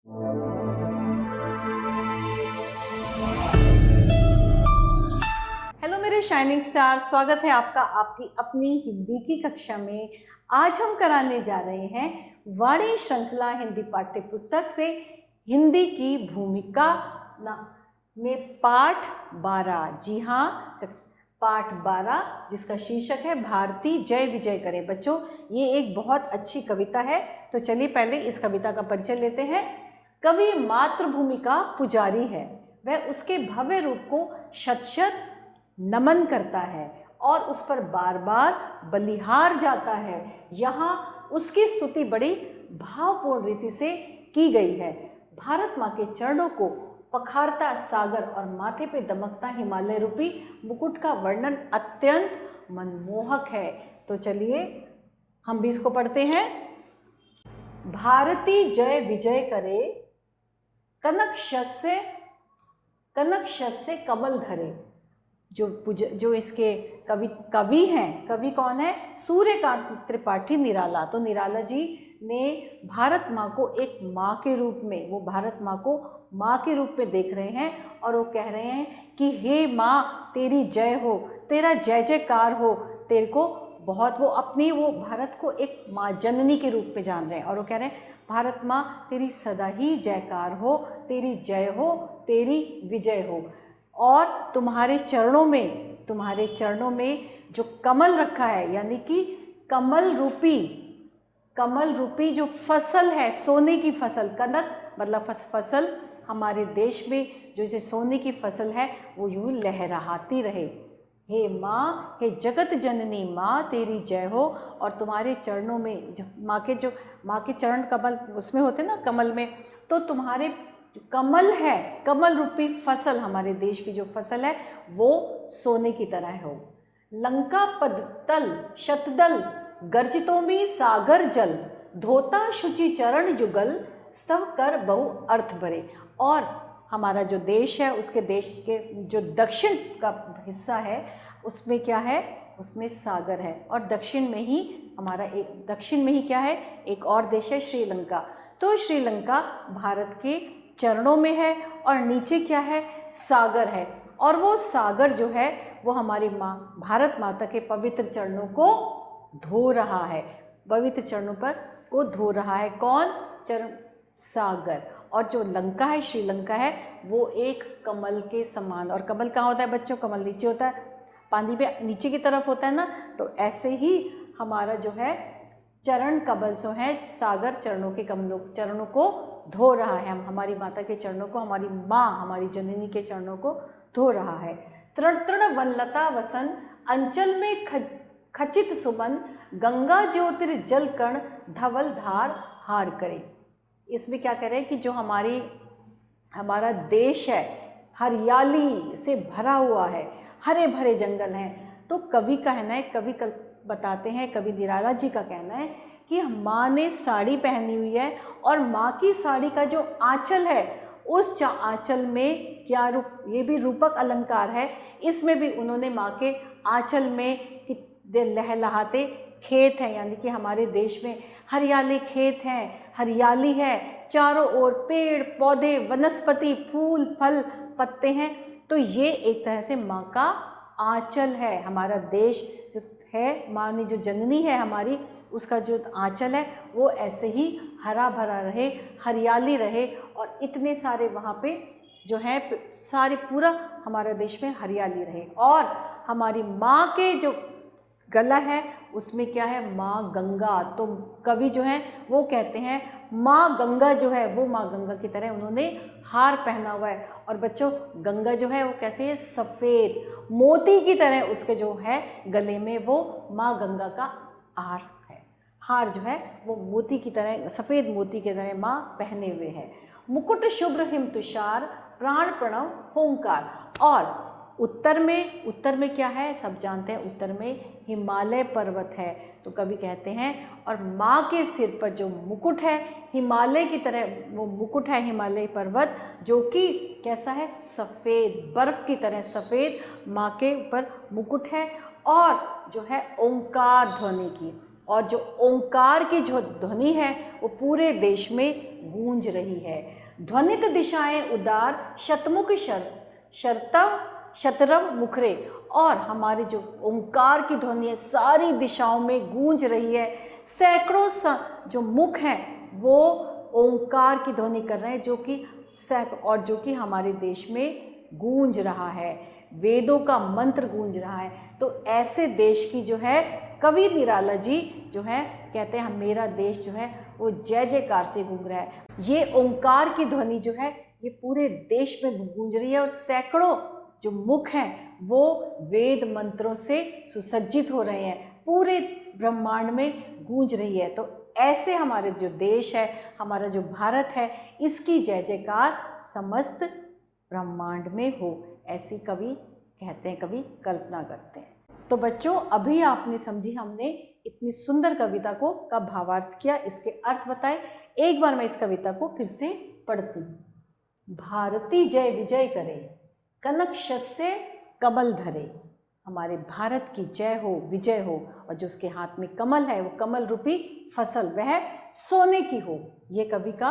Hello मेरे shining star, स्वागत है आपका आपकी अपनी हिंदी की कक्षा में। आज हम कराने जा रहे हैं वाणी श्रृंखला हिंदी पाठ्य पुस्तक से हिंदी की भूमिका में पाठ 12। जी हाँ, पाठ 12 जिसका शीर्षक है भारती जय विजय करे। बच्चों, ये एक बहुत अच्छी कविता है, तो चलिए पहले इस कविता का परिचय लेते हैं। कवि मातृभूमि का पुजारी है, वह उसके भव्य रूप को शत शत नमन करता है और उस पर बार बार बलिहार जाता है। यहाँ उसकी स्तुति बड़ी भावपूर्ण रीति से की गई है। भारत माँ के चरणों को पखारता सागर और माथे पे दमकता हिमालय रूपी मुकुट का वर्णन अत्यंत मनमोहक है। तो चलिए हम भी इसको पढ़ते हैं। भारती जय विजय करे, कनक शस्य कमल धरे। जो इसके कवि हैं, कवि कौन है? सूर्यकांत त्रिपाठी निराला। तो निराला जी ने भारत माँ को एक माँ के रूप में, वो भारत माँ को माँ के रूप में देख रहे हैं और वो कह रहे हैं कि हे माँ तेरी जय हो, तेरा जय जयकार हो। तेरे को बहुत वो भारत को एक माँ जननी के रूप में जान रहे हैं और वो कह रहे हैं भारत माँ तेरी सदा ही जयकार हो, तेरी जय हो, तेरी विजय हो। और तुम्हारे चरणों में जो कमल रखा है, यानी कि कमल रूपी जो फसल है, सोने की फसल, कनक मतलब फसल, हमारे देश में जो जैसे सोने की फसल है वो यूं लहराती रहे। हे माँ, हे जगत जननी माँ तेरी जय हो। और तुम्हारे चरणों में जो माँ के चरण कमल उसमें होते ना, कमल में, तो तुम्हारे कमल है, कमल रूपी फसल, हमारे देश की जो फसल है वो सोने की तरह हो। लंका पदतल शतदल गर्जितों में सागर जल, धोता शुचि चरण युगल, स्तव कर बहु अर्थ भरे। और हमारा जो देश है, उसके देश के जो दक्षिण का हिस्सा है उसमें क्या है? उसमें सागर है। और दक्षिण में ही क्या है? एक और देश है श्रीलंका। तो श्रीलंका भारत के चरणों में है और नीचे क्या है? सागर है। और वो सागर जो है वो हमारी माँ भारत माता के पवित्र चरणों को धो रहा है, पवित्र चरणों पर को धो रहा है। कौन? चरण सागर। और जो लंका है, श्रीलंका है, वो एक कमल के समान। और कमल कहाँ होता है बच्चों? कमल नीचे होता है, पानी पे नीचे की तरफ होता है ना। तो ऐसे ही हमारा जो है चरण कमल जो है, सागर चरणों को धो रहा है। हम हमारी माता के चरणों को, हमारी माँ, हमारी जननी के चरणों को धो रहा है। तृण तृण वनलता वसन, अंचल में खचित सुमन, गंगा ज्योतिर्जल कण, धवल धार हार करे। इसमें क्या कह रहे हैं कि जो हमारा देश है हरियाली से भरा हुआ है, हरे भरे जंगल हैं। तो कवि का कहना है, बताते हैं, कवि निराला जी का कहना है कि माँ ने साड़ी पहनी हुई है और माँ की साड़ी का जो आंचल है, उस आंचल में क्या ये भी रूपक अलंकार है। इसमें भी उन्होंने माँ के आंचल में लहलहाते खेत हैं, यानी कि हमारे देश में हरियाली खेत हैं, हरियाली है, चारों ओर पेड़ पौधे वनस्पति फूल फल पत्ते हैं। तो ये एक तरह से माँ का आंचल है। हमारा देश जो है, माँ ने जो जननी है हमारी, उसका जो आंचल है वो ऐसे ही हरा भरा रहे, हरियाली रहे। और इतने सारे वहाँ पे जो है सारे पूरा हमारा देश में हरियाली रहे। और हमारी माँ के जो गला है उसमें क्या है? माँ गंगा। तो कवि जो है वो कहते हैं माँ गंगा जो है वो माँ गंगा की तरह उन्होंने हार पहना हुआ है। और बच्चों, गंगा जो है वो कैसे है? सफ़ेद मोती की तरह उसके जो है गले में वो माँ गंगा का हार जो है वो मोती की तरह, सफ़ेद मोती की तरह माँ पहने हुए है। मुकुट शुभ्र हिम तुषार, प्राण प्रणव होंकार। और उत्तर में क्या है? सब जानते हैं, उत्तर में हिमालय पर्वत है। तो कवि कहते हैं, और माँ के सिर पर जो मुकुट है हिमालय की तरह, वो मुकुट है हिमालय पर्वत, जो कि कैसा है? सफ़ेद, बर्फ़ की तरह सफ़ेद माँ के ऊपर मुकुट है। और जो है ओंकार ध्वनि की, और जो ओंकार की जो ध्वनि है वो पूरे देश में गूंज रही है। ध्वनित दिशाएं उदार शतमुख शरतव शतरव मुखरे, और हमारे जो ओंकार की ध्वनि है सारी दिशाओं में गूंज रही है। सैकड़ों जो मुख हैं वो ओंकार की ध्वनि कर रहे हैं, जो कि हमारे देश में गूंज रहा है, वेदों का मंत्र गूंज रहा है। तो ऐसे देश की जो है कवि निराला जी जो है कहते हैं मेरा देश जो है वो जय जयकार से गूंज रहा है। ये ओंकार की ध्वनि जो है ये पूरे देश में गूंज रही है, और सैकड़ों जो मुख हैं वो वेद मंत्रों से सुसज्जित हो रहे हैं, पूरे ब्रह्मांड में गूंज रही है। तो ऐसे हमारे जो देश है, हमारा जो भारत है, इसकी जय जयकार समस्त ब्रह्मांड में हो, ऐसी कवि कहते हैं, कवि कल्पना करते हैं। तो बच्चों अभी आपने समझी हमने इतनी सुंदर कविता को का भावार्थ किया, इसके अर्थ बताए। एक बार मैं इस कविता को फिर से पढ़ती हूँ। भारती जय विजय करे, कनक शस्य कमल धरे। हमारे भारत की जय हो, विजय हो, और जो उसके हाथ में कमल है वो कमल रूपी फसल वह सोने की हो। ये कवि का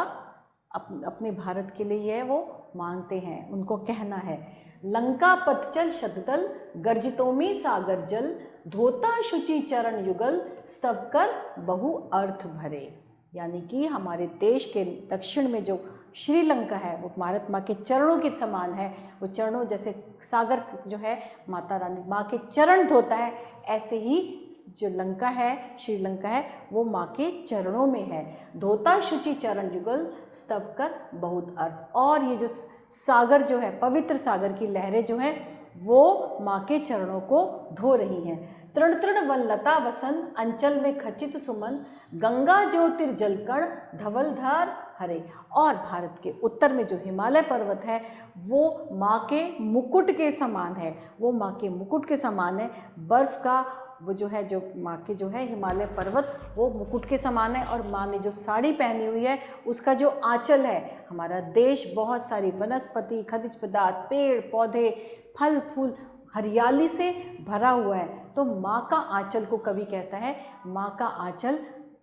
अपने भारत के लिए है वो मांगते हैं, उनको कहना है। लंका पथचल शतदल, गर्जितों सागर जल, धोता शुचि चरण युगल, स्तव कर बहु अर्थ भरे। यानी कि हमारे देश के दक्षिण में जो श्रीलंका है वो भारत माँ के चरणों के समान है। वो चरणों जैसे सागर जो है माता रानी माँ के चरण धोता है, ऐसे ही जो लंका है, श्रीलंका है, वो माँ के चरणों में है। धोता शुचि चरण युगल, स्तव कर बहुत अर्थ। और ये जो सागर जो है, पवित्र सागर की लहरें जो हैं वो माँ के चरणों को धो रही हैं। तृण तृण वन लता वसन, अंचल में खचित सुमन, गंगा ज्योतिर्जलकण धवलधार हरे। और भारत के उत्तर में जो हिमालय पर्वत है वो माँ के मुकुट के समान है, वो माँ के मुकुट के समान है। बर्फ़ का वो जो है, जो माँ के जो है हिमालय पर्वत वो मुकुट के समान है। और माँ ने जो साड़ी पहनी हुई है उसका जो आंचल है, हमारा देश बहुत सारी वनस्पति, खनिज पदार्थ, पेड़ पौधे, फल फूल, हरियाली से भरा हुआ है। तो माँ का आंचल को कवि कहता है, माँ का आंचल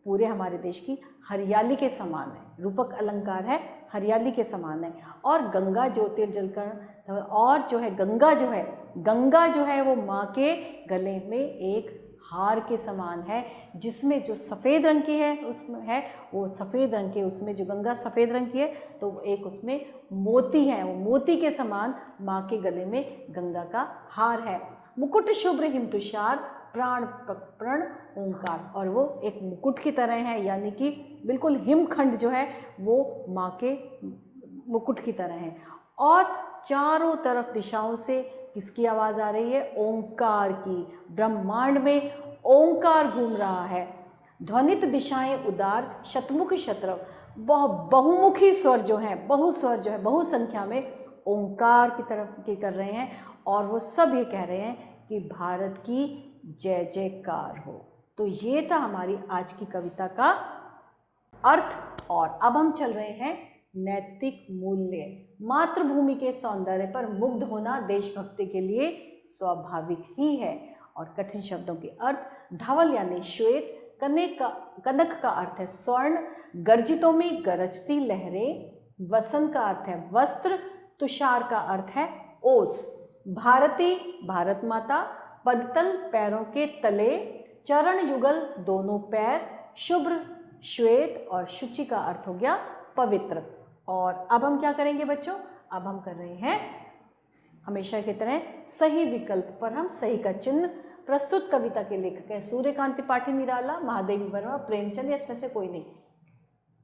पूरे हमारे देश की हरियाली के समान है, रूपक अलंकार है, हरियाली के समान है। और गंगा ज्योतिर्जलकण, और जो है गंगा जो है वो माँ के गले में एक हार के समान है, जिसमें जो सफ़ेद रंग की है उसमें है वो सफ़ेद रंग के, उसमें जो गंगा सफ़ेद रंग की है तो एक उसमें मोती है, वो मोती के समान माँ के गले में गंगा का हार है। मुकुट शुभ्र हिम तुषार, प्राण प्रण ओंकार। और वो एक मुकुट की तरह है, यानी कि बिल्कुल हिमखंड जो है वो माँ के मुकुट की तरह है। और चारों तरफ दिशाओं से किसकी आवाज़ आ रही है? ओंकार की। ब्रह्मांड में ओंकार घूम रहा है। ध्वनित दिशाएं उदार शतमुख शत्रव, बहुमुखी स्वर जो हैं, बहुस्वर जो है, बहुसंख्या में ओंकार की तरफ की कर रहे हैं। और वो सब ये कह रहे हैं कि भारत की जय जयकार हो। तो ये था हमारी आज की कविता का अर्थ। और अब हम चल रहे हैं नैतिक मूल्य। मातृभूमि के सौंदर्य पर मुग्ध होना देशभक्ति के लिए स्वाभाविक ही है। और कठिन शब्दों के अर्थ। धवल यानी श्वेत, कनक का अर्थ है स्वर्ण, गर्जितों में गरजती लहरें, वसंत का अर्थ है वस्त्र, तुषार का अर्थ है ओस, भारती भारत माता, पदतल पैरों के तले, चरण युगल दोनों पैर, शुभ्र श्वेत, और शुचि का अर्थ हो गया पवित्र। और अब हम क्या करेंगे बच्चों? अब हम कर रहे हैं हमेशा की तरह सही विकल्प पर हम सही का चिन्ह। प्रस्तुत कविता के लेखक हैं सूर्यकांत त्रिपाठी निराला, महादेवी वर्मा, प्रेमचंद, या इसमें से कोई नहीं?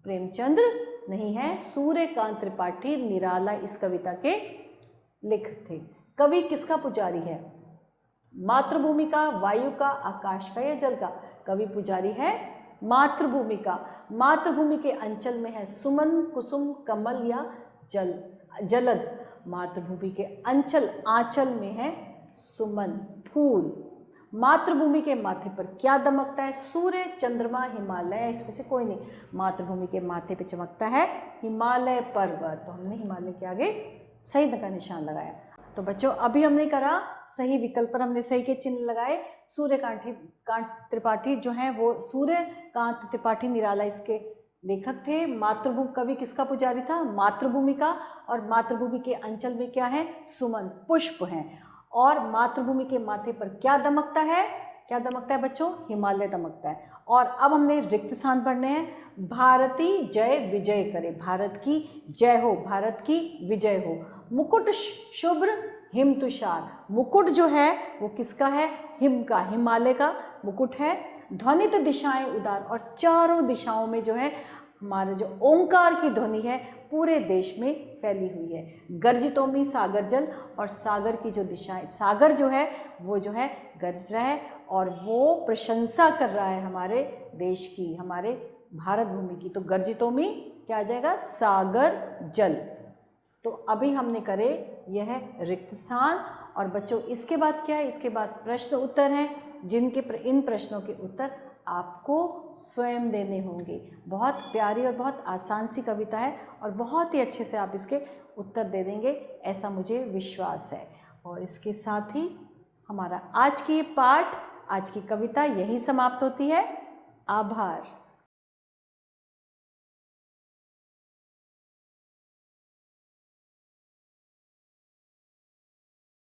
प्रेमचंद्र नहीं है, सूर्यकांत त्रिपाठी निराला इस कविता के लेखक थे। कवि किसका पुजारी है? मातृभूमि का, वायु का, आकाश का, या जल का? कवि पुजारी है मातृभूमि का। मातृभूमि के अंचल में है सुमन, कुसुम, कमल या जलद। मातृभूमि के आंचल में है सुमन, फूल। मातृभूमि के माथे पर क्या दमकता है? सूर्य, चंद्रमा, हिमालय, इसमें से कोई नहीं। मातृभूमि के माथे पे चमकता है हिमालय पर्वत। तो हमने हिमालय के आगे सही का निशान लगाया। तो बच्चों अभी हमने करा सही विकल्प पर हमने सही के चिन्ह लगाए। सूर्यकांत त्रिपाठी जो हैं वो सूर्यकांत त्रिपाठी निराला इसके लेखक थे। मातृभूमि कवि किसका पुजारी था? मातृभूमि का। और मातृभूमि के अंचल में क्या है? सुमन पुष्प हैं। और मातृभूमि के माथे पर क्या दमकता है? क्या दमकता है बच्चों? हिमालय दमकता है। और अब हमने रिक्त स्थान भरने हैं। भारती जय विजय करे, भारत की जय हो, भारत की विजय हो। मुकुट शुभ्र हिम तुषार, मुकुट जो है वो किसका है? हिम का, हिमालय का मुकुट है। ध्वनित दिशाएं उदार, और चारों दिशाओं में जो है हमारे जो ओंकार की ध्वनि है पूरे देश में फैली हुई है। गर्जितोमि सागर जल, और सागर की जो दिशाएं, सागर जो है वो जो है गर्ज रहा है और वो प्रशंसा कर रहा है हमारे देश की, हमारे भारत भूमि की। तो गर्जितोमि क्या आ जाएगा? सागर जल। तो अभी हमने करे यह रिक्त स्थान। और बच्चों इसके बाद क्या है? इसके बाद प्रश्न उत्तर हैं, जिनके इन प्रश्नों के उत्तर आपको स्वयं देने होंगे। बहुत प्यारी और बहुत आसान सी कविता है और बहुत ही अच्छे से आप इसके उत्तर दे देंगे, ऐसा मुझे विश्वास है। और इसके साथ ही हमारा आज की पाठ, आज की कविता यही समाप्त होती है। आभार।